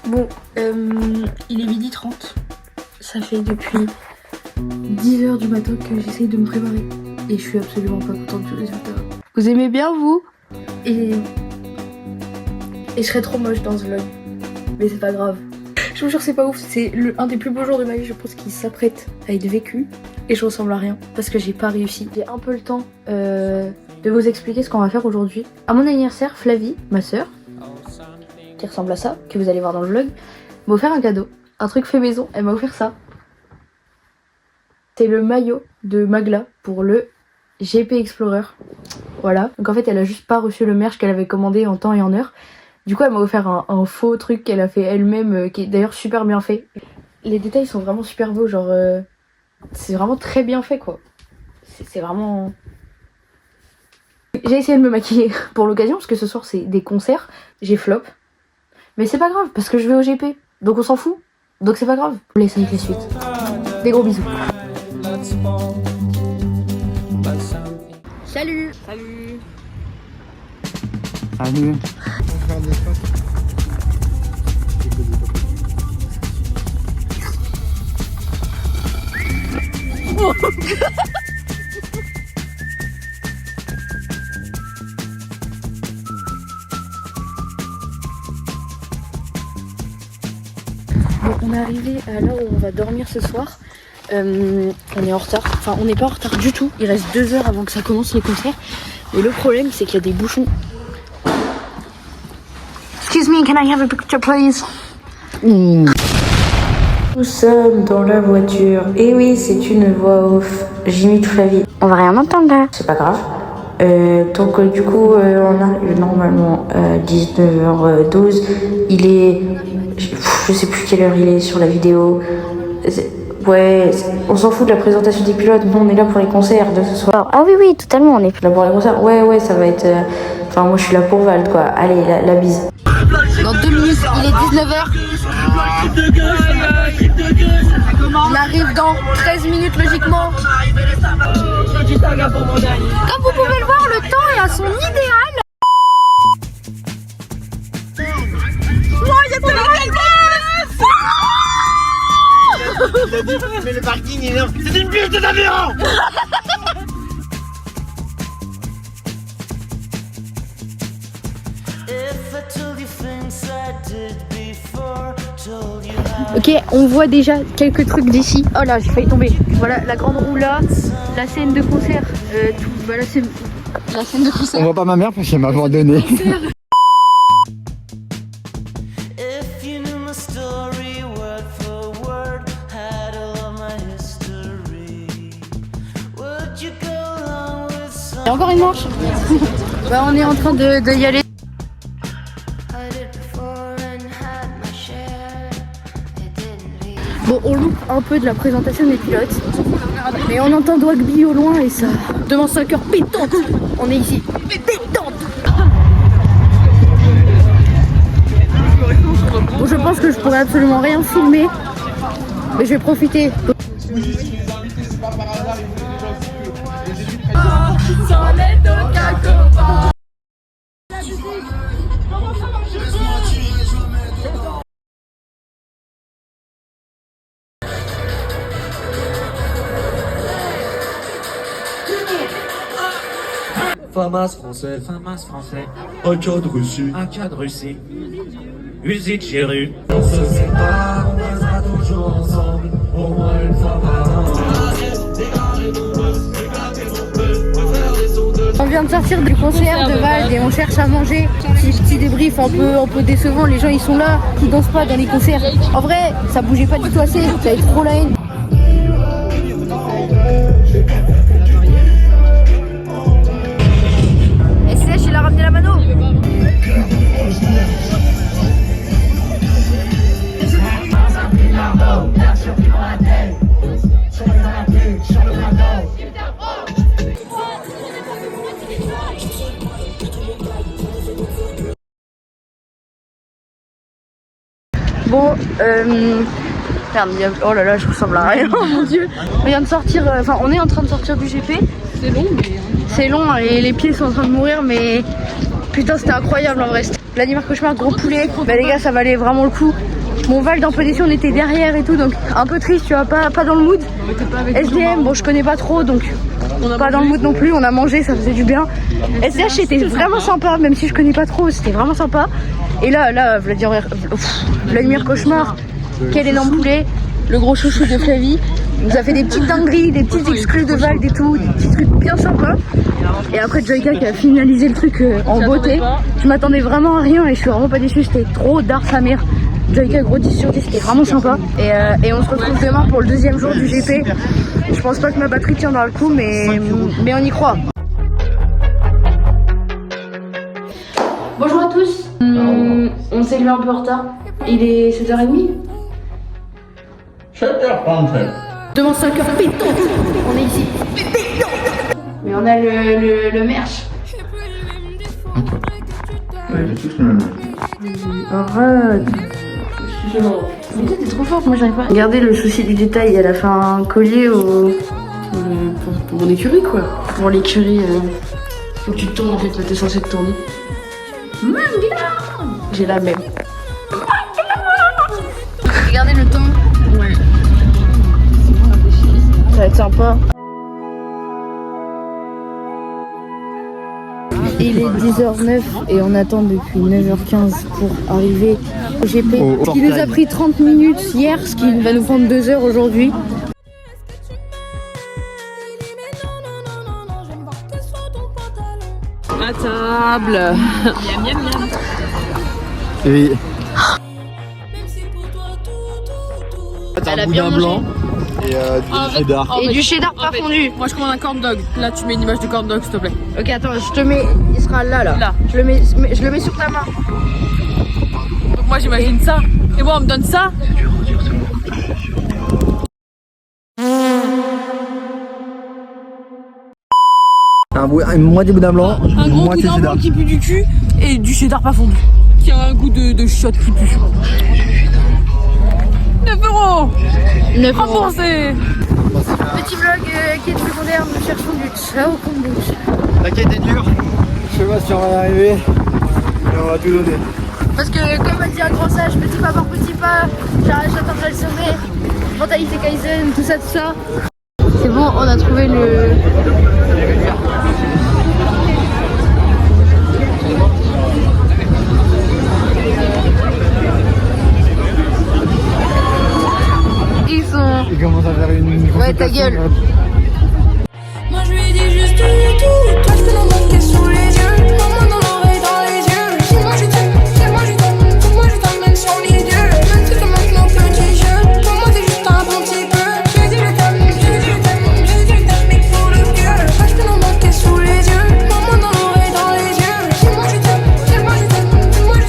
Bon, il est 12h30. Ça fait depuis 10h du matin que j'essaye de me préparer. Et je suis absolument pas contente du résultat. Vous aimez bien, vous? Et je serais trop moche dans ce vlog. Mais c'est pas grave. Je vous jure, c'est pas ouf. C'est un des plus beaux jours de ma vie. Je pense qu'il s'apprête à être vécu. Et je ressemble à rien. Parce que j'ai pas réussi. J'ai un peu le temps de vous expliquer ce qu'on va faire aujourd'hui. À mon anniversaire, Flavie, ma soeur, qui ressemble à ça, que vous allez voir dans le vlog, m'a offert un cadeau. Un truc fait maison. Elle m'a offert ça. C'est le maillot de Magla pour le GP Explorer. Voilà. Donc en fait, elle a juste pas reçu le merch qu'elle avait commandé en temps et en heure. Du coup, elle m'a offert un faux truc qu'elle a fait elle-même, qui est d'ailleurs super bien fait. Les détails sont vraiment super beaux, genre... c'est vraiment très bien fait, quoi. C'est vraiment... J'ai essayé de me maquiller pour l'occasion, parce que ce soir, c'est des concerts. J'ai flop. Mais c'est pas grave, parce que je vais au GP. Donc on s'en fout. Donc c'est pas grave. On laisse avec la suite. Des gros bisous. Salut. Salut. Salut. Oh. Bon, on est arrivé à l'heure où on va dormir ce soir. On est en retard, enfin on n'est pas en retard du tout. Il reste 2 heures avant que ça commence les concerts. Mais le problème c'est qu'il y a des bouchons. Excuse me, can I have a picture please? Nous sommes dans la voiture. Et oui, c'est une voix off. J'imite Flavie. On va rien entendre là. C'est pas grave. Donc du coup, on arrive normalement à 19h12. Il est... Je sais plus quelle heure il est sur la vidéo. Ouais, on s'en fout de la présentation des pilotes. Nous, on est là pour les concerts de ce soir. Ah oui, oui, totalement, on est là pour les concerts. Ouais, ça va être... Enfin, moi, je suis là pour Vald, quoi. Allez, la bise. Dans 2 minutes, il est 19h. On arrive dans 13 minutes, logiquement. Comme vous pouvez le voir, le temps est à son idéal. Mais le parking est là. C'est une bûche de d'avion. Ok, on voit déjà quelques trucs d'ici. Oh là, j'ai failli tomber. Voilà, la grande roue là, la scène de concert. Voilà, c'est la scène de concert. On voit pas ma mère parce qu'elle m'a abandonné. Il y a encore une manche. Bah, on est en train de y aller. Bon, on loupe un peu de la présentation des pilotes. Mais on entend Dwagby au loin et ça demande 5 heures pétante. On est ici. Pétante. Bon, je pense que je pourrais absolument rien filmer. Mais je vais profiter. FAMAS français, Acad Russie, usine Chéru. On se sépare, on restera toujours ensemble, au moins une fois par an. On vient de sortir du concert de Vald et on cherche à manger. Petit débrief un peu décevant, les gens ils sont là, qui dansent pas dans les concerts. En vrai, ça bougeait pas du tout assez, ça avait trop la haine. SCH, il a ramené la mano. Bon, merde, oh là là, je ressemble à rien, mon dieu. On vient de sortir, enfin, on est en train de sortir du GP. C'est long, mais... C'est long et les pieds sont en train de mourir, mais Putain, c'était incroyable en vrai. Vladimir Cauchemar, gros poulet. Bah les gars, ça valait vraiment le coup. Mon Val dans Pédétion, on était derrière et tout, donc un peu triste, tu vois, pas dans le mood. SDM, bon, je connais pas trop, donc pas dans le mood non plus. On a mangé, ça faisait du bien. SDH, c'était vraiment sympa, même si je connais pas trop, c'était vraiment sympa. Et là, Vladimir Cauchemar, quel énorme poulet. Le gros chouchou de Flavie. Il nous a fait des petites dingueries, des petites exclus de Val et tout, des petits trucs bien sympas. Et après Joyka qui a finalisé le truc en beauté. Je m'attendais vraiment à rien et je suis vraiment pas déçue, c'était trop d'art sa mère. Joyka gros 10 sur 10, c'était vraiment sympa. Et on se retrouve demain pour le deuxième jour du GP. Je pense pas que ma batterie tiendra le coup, mais on y croit. Bonjour à tous. On s'est levé un peu en retard. Il est 7h30. 7h30. Demain 5h, pétant. On est ici. Mais on a le merch. Ouais, j'ai tous le même. Arrête. Mais toi t'es trop forte, moi j'arrive pas. Regardez le souci du détail, elle a fait un collier pour l'écurie quoi. Pour l'écurie, faut que tu te tournes en fait, là t'es censé te tourner. J'ai la même. Regardez le temps. Ouais. Ça va être sympa. Il est 10h09 et on attend depuis 9h15 pour arriver au GP. Ce qui nous a pris 30 minutes hier, ce qui va nous prendre 2 heures aujourd'hui. À table. Miam miam miam. Oui. Elle a bien mangé. Et du cheddar. Et du cheddar pas fondu. Moi je commande un corn dog. Là tu mets une image de corn dog s'il te plaît. Ok attends, je te mets, il sera là. Là. Je le mets sur ta main. Donc moi j'imagine ça. Et moi on me donne ça. Une moitié boudin blanc, Un gros moitié boudin cheddar. blanc qui pue du cul et du cheddar pas fondu. Qui a un goût de chiotte qui pue. 9 €. 9 euros. Remboursé. Petit vlog quête secondaire, nous cherchons du Chao kombucha. La quête est dure. Je sais pas si on va y arriver. Mais on va tout donner. Parce que comme a dit un grand sage, petit pas par petit pas, j'atteindrai le sommet. Mentalité Kaizen, tout ça. C'est bon, on a trouvé le... Il commence à faire une... Ouais, ta gueule. Moi je lui dis juste tout. Toi je te l'en manquer sous les yeux. Maman dans l'oreille, dans les yeux. Dis-moi je t'aime, pour moi je t'emmène sur les dieux. Même si tu manques nos petits jeux. Pour moi t'es juste un bon petit peu. J'ai dit je t'aime, mais pour le cœur. Toi je te l'en manquer sous les yeux. Maman dans l'oreille, dans les yeux. Dis-moi je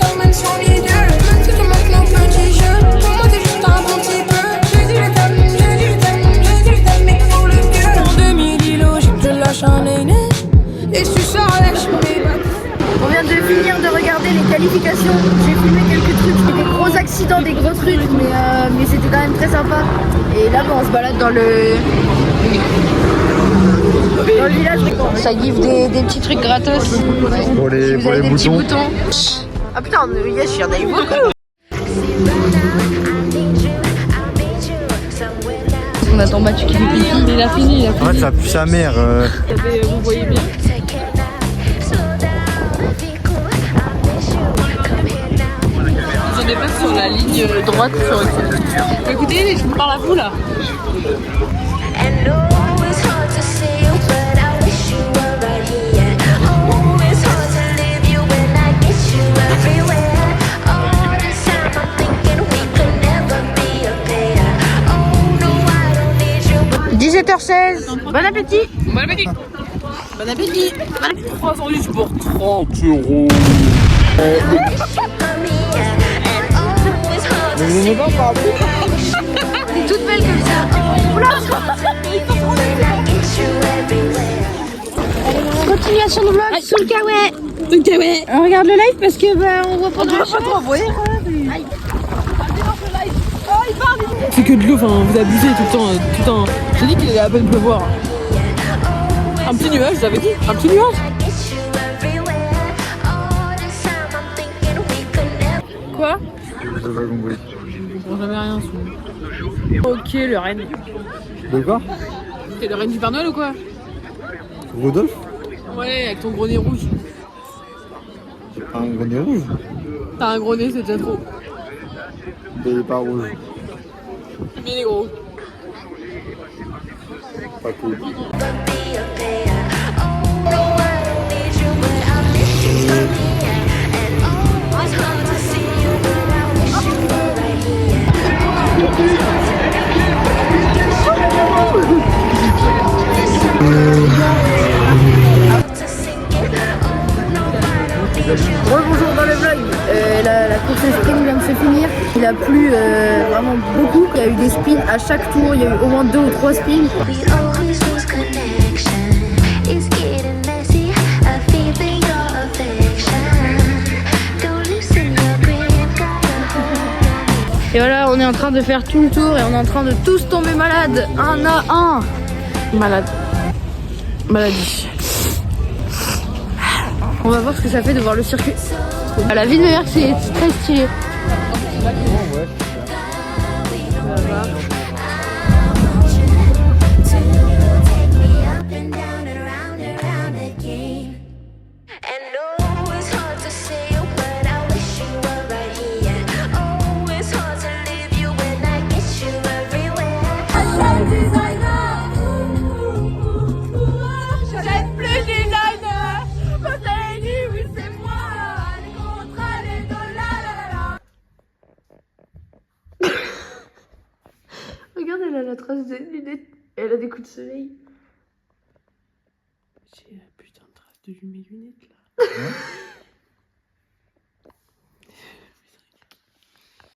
t'emmène sur les dieux. Même si tu manques nos petits jeux. Pour moi t'es juste un bon petit peu. J'ai dit je t'aime, mais pour le cœur. En 2000 illogique, je lâche un aîné. Et tu sors lâche mes bacs. On vient de finir de regarder les qualifications. J'ai filmé quelques trucs, des gros accidents, des gros trucs, mais c'était quand même très sympa. Et là, on se balade dans le village. Ça give des petits trucs gratos. Pour les, Si vous pour avez les des petits boutons. boutons. Ah putain, yes, il y en a eu beaucoup. On attend Mathieu qui fait pipi. Mais il a fini. En fait, ça pue sa mère. Vous voyez bien. J'en ai pas sur la ligne droite sur Excel. Écoutez, je vous parle à vous là. And no, it's hard to see you, but I wish you were right here. Oh, it's hard to leave you when I get you everywhere. All this time I'm thinking we could never be a pair. Oh no, I don't need you. 17h16. Bon appétit. Bon appétit. Bon appétit. 3 sandwichs pour 30 €. T'es toute belle comme ça. Continuation de vlog sous le kawaii. Ok, ouais. On regarde le live parce que on voit pas trop. Vous voyez c'est que de l'eau, enfin vous abusez tout le temps. J'ai dit qu'il allait à peine pleuvoir. Un petit nuage, j'avais dit. Un petit nuage. J'ai pas compris. Je comprends jamais rien. Ok, le renne. De quoi? T'es le renne du Père Noël ou quoi? Rodolphe? Ouais, avec ton gros nez rouge. Un gros nez rouge? T'as un gros nez, c'est déjà trop. Mais il est pas rouge. Mais il est gros. Pas cool. Bonjour dans le vlog. La course sprint vient de se finir. Il a plu vraiment beaucoup. Il y a eu des spins à chaque tour. Il y a eu au moins 2 ou 3 spins. We always lose connection. It's getting messy. I feel your affection. Don't loosen your grip. Et voilà, on est en train de faire tout le tour et on est en train de tous tomber malades. Un à un. Malade. Maladie. On va voir ce que ça fait de voir le circuit. À la vie de ma mère, c'est très stylé. Take me up and down and around again. And oh, it's hard to say you, but I wish you were right here. Oh, it's hard to leave you when I get you everywhere. J'aime plus les liners. Quand t'as dit oui, c'est moi. Les contrats, les dollars, Regarde, elle a la trace des lunettes. Elle a des coups de soleil. J'ai la putain de trace de mes lunettes là.